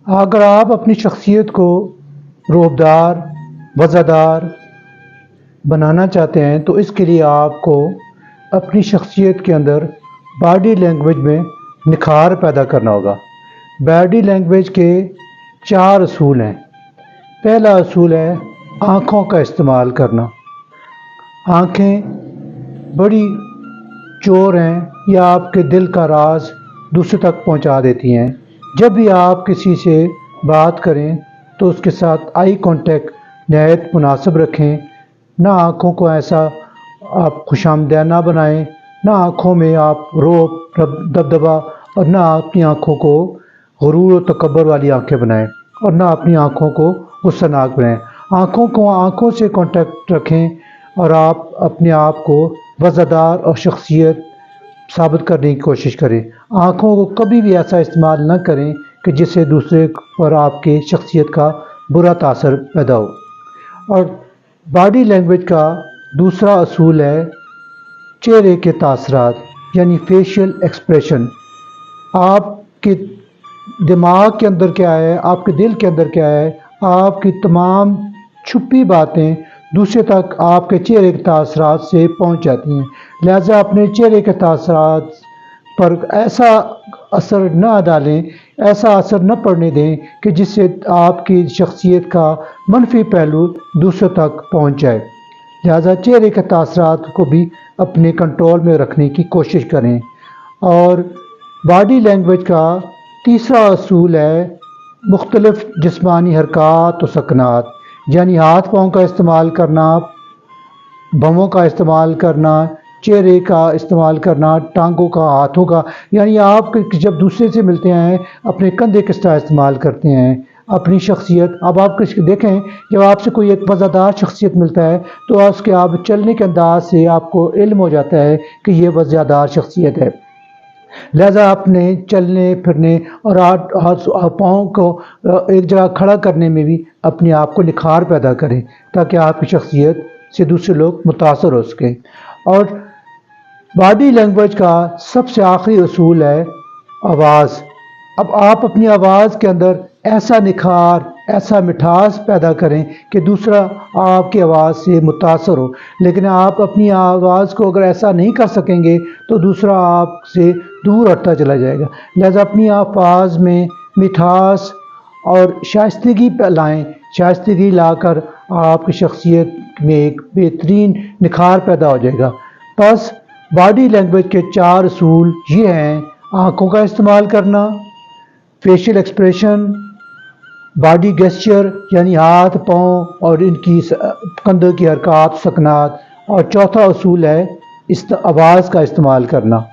अगर आप अपनी शख्सियत को रोबदार, वज़ादार बनाना चाहते हैं तो इसके लिए आपको अपनी शख्सियत के अंदर बॉडी लैंग्वेज में निखार पैदा करना होगा। बॉडी लैंग्वेज के 4 असूल हैं। पहला असूल है आँखों का इस्तेमाल करना। आँखें बड़ी चोर हैं, या आपके दिल का राज दूसरे तक पहुंचा देती हैं। जब भी आप किसी से बात करें तो उसके साथ आई कांटेक्ट नहायत मुनासिब रखें। ना आँखों को ऐसा आप खुशामदीना बनाएं, ना आँखों में आप रोब दबदबा, और ना अपनी आँखों को गुरूर और तकब्बर वाली आँखें बनाएं, और ना अपनी आँखों को गुस्सानाक बनाएं। आँखों से कांटेक्ट रखें और आप अपने आप को वज़ादार और शख्सियत साबित करने की कोशिश करें। आँखों को कभी भी ऐसा इस्तेमाल न करें कि जिससे दूसरे पर आपके शख्सियत का बुरा तासर पैदा हो। और बॉडी लैंग्वेज का दूसरा असूल है चेहरे के तासरात, यानी फेशियल एक्सप्रेशन। आपके दिमाग के अंदर क्या है, आपके दिल के अंदर क्या है, आपकी तमाम छुपी बातें दूसरे तक आपके चेहरे के तासरात से पहुंच जाती हैं। लिहाजा अपने चेहरे के तासरात पर ऐसा असर न डालें, ऐसा असर न पड़ने दें कि जिससे आपकी शख्सियत का मनफी पहलू दूसरों तक पहुंच जाए। लिहाजा चेहरे के तासरात को भी अपने कंट्रोल में रखने की कोशिश करें। और बॉडी लैंग्वेज का तीसरा असूल है मुख्तलिफ जिस्मानी हरकत और सकनात, यानी हाथ पाँव का इस्तेमाल करना, भवों का इस्तेमाल करना, चेहरे का इस्तेमाल करना, टांगों का, हाथों का। यानी आप जब दूसरे से मिलते हैं अपने कंधे किस तरह इस्तेमाल करते हैं, अपनी शख्सियत। अब आप किसी देखें, जब आपसे कोई एक वज़ादार शख्सियत मिलता है तो उसके आप चलने के अंदाज से आपको इल्म हो जाता है कि ये वज़ादार शख्सियत है। लिहाजा अपने चलने फिरने और पाँव को एक जगह खड़ा करने में भी अपने आप को निखार पैदा करें, ताकि आपकी शख्सियत से दूसरे लोग मुतासर हो सकें। और बॉडी लैंग्वेज का सबसे आखिरी असूल है आवाज़। अब आप अपनी आवाज़ के अंदर ऐसा निखार, ऐसा मिठास पैदा करें कि दूसरा आपकी आवाज़ से मुतासर हो। लेकिन आप अपनी आवाज़ को अगर ऐसा नहीं कर सकेंगे तो दूसरा आपसे दूर हटता चला जाएगा। लिहाजा अपनी आवाज़ में मिठास और शाइस्तगी लाएं। शाइस्तगी लाकर आपकी शख्सियत में एक बेहतरीन निखार पैदा हो जाएगा। बस बॉडी लैंग्वेज के 4 असूल ये हैं: आँखों का इस्तेमाल करना, फेशियल एक्सप्रेशन, बॉडी गेस्चर यानी हाथ पाँव और इनकी कंधों की हरकत सकनात, और चौथा असूल है आवाज़ का इस्तेमाल करना।